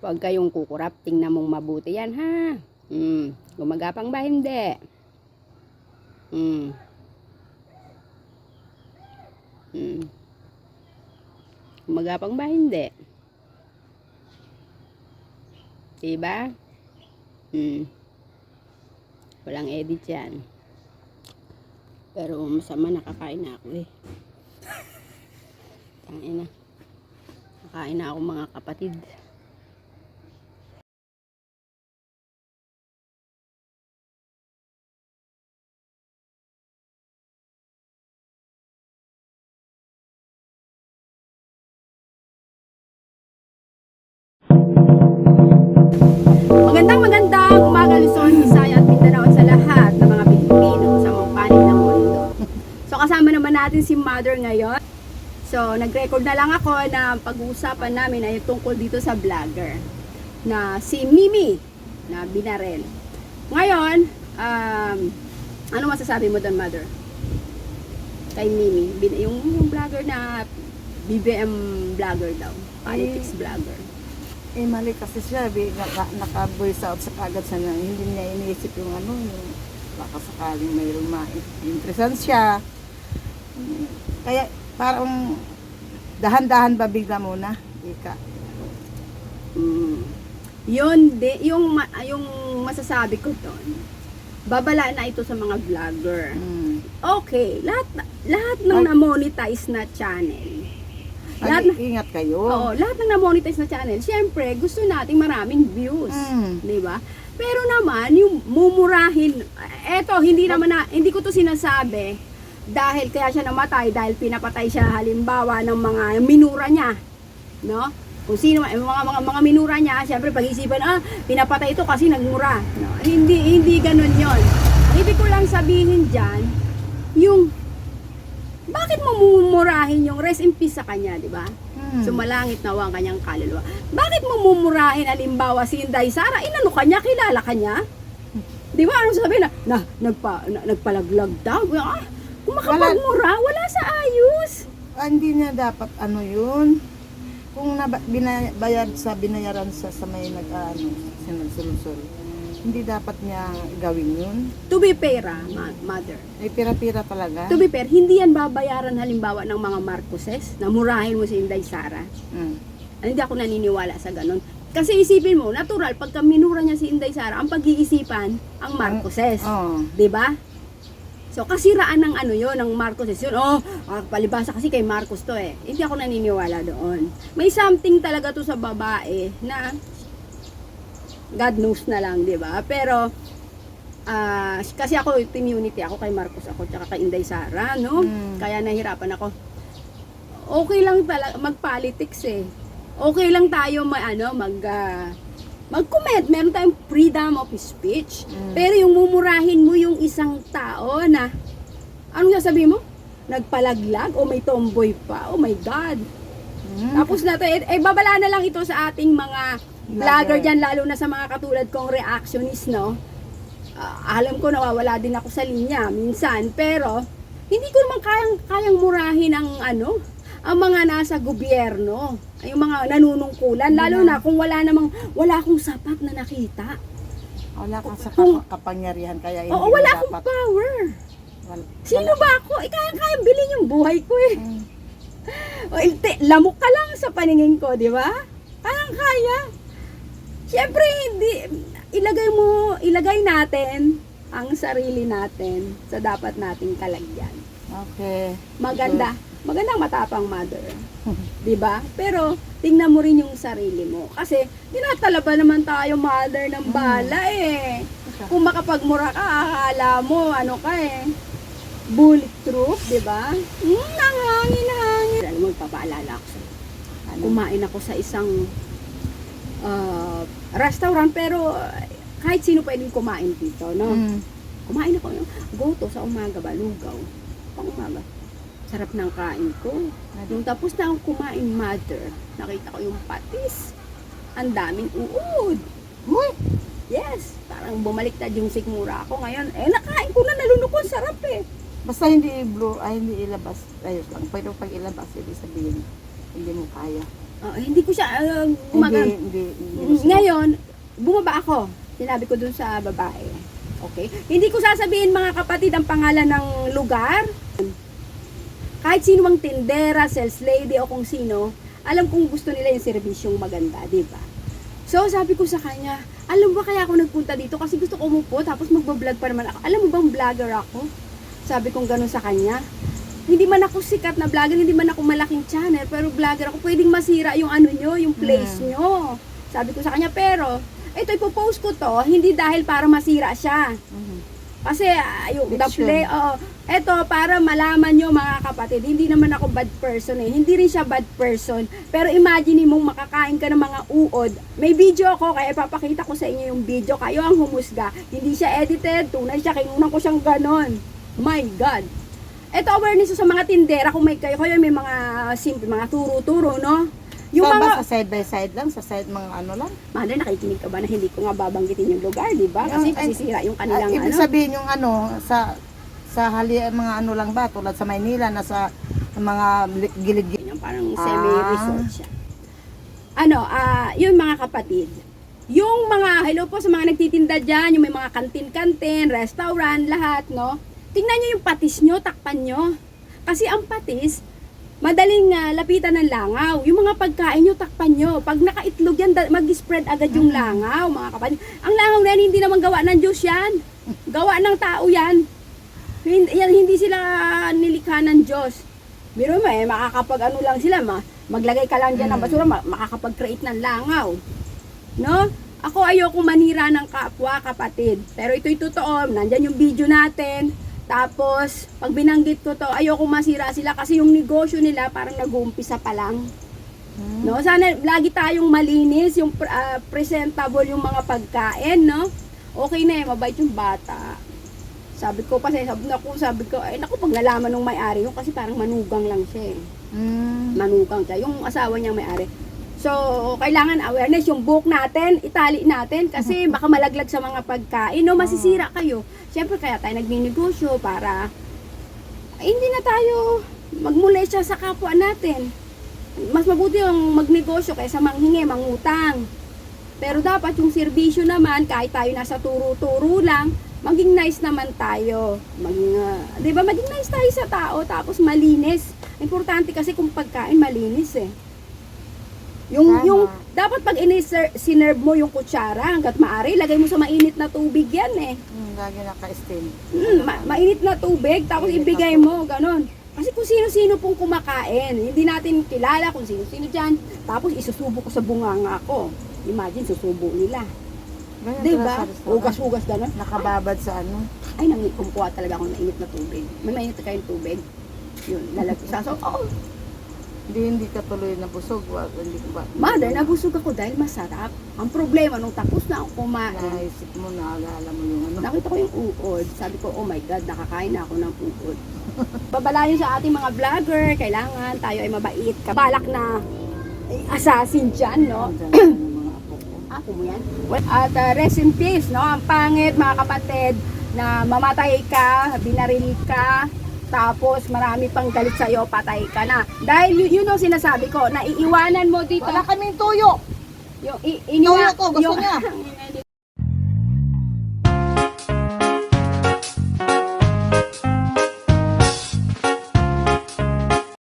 Huwag kayong kukurap. Tingnan mong mabuti yan, ha? Gumagapang ba? Hindi. Gumagapang ba? Hindi. Diba? Walang edit yan. Pero masama, nakakain na ako eh. Tangina. Nakain na ako mga kapatid. Magandang umaga, Luzon, Visayas at Mindanao sa lahat ng mga Pilipino sa mga panig ng mundo. So kasama naman natin si Mother ngayon. So nag-record na lang ako na pag-uusapan namin ay tungkol dito sa vlogger na si Mimi na binarel. Ngayon, ano masasabi mo doon, Mother? Kay Mimi, yung vlogger na BBM vlogger daw, politics vlogger. Mali kasi siya, naka-voice out sa kagad siya na hindi niya iniisip yung yung baka sakaling mayroong ma-interesan siya. Kaya parang dahan-dahan ba bigla muna, Ika? Yung masasabi ko doon, babala na ito sa mga vlogger. Okay, lahat ng na-monetize na channel. Ingat kayo. Oo, lahat ng na-monetize na channel, syempre, gusto nating maraming views. Di ba? Pero naman, yung mumurahin, eto, hindi ko to sinasabi dahil kaya siya namatay, dahil pinapatay siya halimbawa ng mga minura niya. No? Kung sino, mga minura niya, syempre pag-isipan, pinapatay ito kasi nagmura. No? Hindi ganun yon. Ang ibig ko lang sabihin dyan, yung bakit mo mumurahin yung rest in peace sa kanya, di ba? Sumalangit nawa ang kanyang kaluluwa. Bakit mo mumurahin halimbawa si Inday Sara? Inano kanya, kilala kanya? Di ba? Ano sabihin na nagpalaglag daw? Kung makapagmura, wala sa ayos. Hindi niya dapat yun. Kung binayaran sa may sinulsul. Hindi dapat niya gawin yun. To be fair, Mother. Ay, pira-pira talaga. To be fair, hindi yan babayaran halimbawa ng mga Marcoses na murahin mo si Inday Sara. Hindi ako naniniwala sa ganun. Kasi isipin mo, natural, pagka minura niya si Inday Sara, ang pag-iisipan, ang Marcoses. Diba? So, kasiraan ng ng Marcoses yun. Palibasa kasi kay Marcos to eh. Hindi ako naniniwala doon. May something talaga to sa babae na God knows na lang, di ba? Pero, kasi ako, team unity ako kay Marcos ako, tsaka kay Inday Sara, no? Kaya nahirapan ako. Okay lang talaga, mag-politics eh. Okay lang tayo mag-comment. Meron tayong freedom of speech. Pero yung mumurahin mo yung isang tao na, anong sasabihin mo? Nagpalaglag o may tomboy pa? Oh my God. Tapos natin, babala na lang ito sa ating mga vlogger dyan, lalo na sa mga katulad kong reactionist, no? Alam ko nawawala din ako sa linya minsan, pero hindi ko naman kayang murahin ang mga nasa gobyerno, yung mga nanunungkulan, lalo na kung wala akong sapat na nakita. Wala kang sa kapangyarihan, kaya wala akong power. Sino ba ako? Kayang bilhin yung buhay ko eh. Lamok ka lang sa paningin ko, di ba? Kaya. Siyempre, ilagay natin ang sarili natin sa dapat nating kalagyan. Okay. Magandang matapang, Mother. Diba? Pero, tingnan mo rin yung sarili mo. Kasi, dinatalaban naman tayo, Mother, ng bala eh. Kung makapagmura ka, akala mo, bulletproof, diba? Nangangin. Alam mo, magpapaalala ako sa'yo. Kumain ako sa isang restaurant, pero kahit sino pwedeng kumain dito, no? Kumain ako, goto sa umaga ba, lugaw, pang umaga. Sarap ng kain ko. Nung tapos na akong kumain, Mother, nakita ko yung patis. Ang daming uod. Yes, parang bumaliktad yung sikmura ako ngayon. Nakain ko na, nalunok ko, sarap eh. Basta hindi ilabas, ayos lang. Pero pag ilabas, ibig sabihin, hindi mo kaya. Hindi ko siya Hindi. Ngayon, bumaba ako. Sinabi ko dun sa babae. Okay? Hindi ko sasabihin mga kapatid ang pangalan ng lugar. Kahit sino mang tindera, sales lady o kung sino, alam kong gusto nila yung serbisyong maganda, di ba? So, sabi ko sa kanya, alam ba kaya ako nagpunta dito kasi gusto ko umupo tapos magbablog pa naman ako. Alam mo bang vlogger ako? Sabi kong gano'n sa kanya. Hindi man ako sikat na vlogger, hindi man ako malaking channel, pero vlogger ako, pwedeng masira yung ano nyo, yung place nyo. Sabi ko sa kanya, pero, ito ipopost ko to, hindi dahil para masira siya. Kasi, yung the play, ito, para malaman nyo mga kapatid, hindi naman ako bad person eh. Hindi rin siya bad person. Pero imagine mong makakain ka ng mga uod. May video ako, kaya ipapakita ko sa inyo yung video. Kayo ang humusga. Hindi siya edited, tunay siya, kinunan ko siyang ganon. My God. Ito awareness sa mga tindera kung may kayo may mga simple, mga turo-turo, no? Yung so, mga sa side by side lang, sa side mga ano lang. Mother, nakikinig ka ba na hindi ko nga babanggitin yung lugar, di ba? Kasi masisira yung kanilang ibig sabihin yung ano sa mga ano lang ba tulad sa Maynila na sa mga gilid-gilid yung parang semi-resort siya. Yun mga kapatid. Yung mga hello po sa mga nagtitinda diyan, yung may mga kantin-kantin, restaurant, lahat, no? Tingnan niyo yung patis nyo, takpan nyo. Kasi ang patis, madaling lapitan ng langaw. Yung mga pagkain nyo, takpan nyo. Pag nakaitlog yan, mag-spread agad yung langaw, mga kapatid. Ang langaw na yan, hindi naman gawa ng Diyos yan. Gawa ng tao yan. Hindi sila nilikha ng Diyos. Biro mo makakapag ano lang sila, maglagay ka lang dyan ng basura, makakapag-create ng langaw. No? Ako ayoko manira ng kapwa, kapatid. Pero ito'y totoo, nandyan yung video natin. Tapos, pag binanggit ko to, ayoko masira sila kasi yung negosyo nila parang nag-uumpisa pa lang. No? Sana lagi tayong malinis, yung presentable yung mga pagkain, no? Okay na mabait yung bata. Sabi ko, pag nalaman ng may-ari yun kasi parang manugang lang siya eh. Manugang siya, yung asawa niyang may-ari. So, kailangan awareness, yung book natin, itali natin kasi baka malaglag sa mga pagkain, no? Masisira kayo. Siyempre, kaya tayo nagninegosyo para hindi na tayo magmulesya sa kapwa natin. Mas mabuti yung magnegosyo kaysa manghingi, mangutang. Pero dapat yung serbisyo naman, kahit tayo nasa turo-turo lang, maging nice naman tayo. Di ba, maging nice tayo sa tao, tapos malinis. Importante kasi kung pagkain malinis eh. Yung dapat pag sinerve mo yung kutsara hangga't maaari, lagay mo sa mainit na tubig yan eh. Lagi naka-steam. Mainit na tubig, tapos ibigay mo, ganon. Kasi kung sino-sino pong kumakain, hindi natin kilala kung sino-sino dyan, tapos isusubo ko sa bunganga ko. Imagine, susubo nila. Diba? Ugas-ugas ganon. Nakababad sa ano. Ay, kumukuha talaga ako ng init na tubig. May mainit na kayong tubig. Yun, lalagay. Hindi ka tuloy nabusog. Hindi ko ba? Mother, nabusog ako dahil masarap. Ang problema, nung tapos na ako kumain, naisip mo, naalala mo yung ano. nakita ko yung uod. Sabi ko, oh my God, nakakain na ako ng uod. Babalayo sa ating mga vlogger, kailangan tayo ay mabait. Balak na assassin dyan, no? Ako mo yan? At rest in peace, no? Ang pangit, mga kapatid, na mamatay ka, binaril ka, tapos marami pang galit sa'yo, patay ka na. Dahil yun yung sinasabi ko, na iiwanan mo dito. Wala kaming tuyo. Yung Tuyo ko, gusto niya.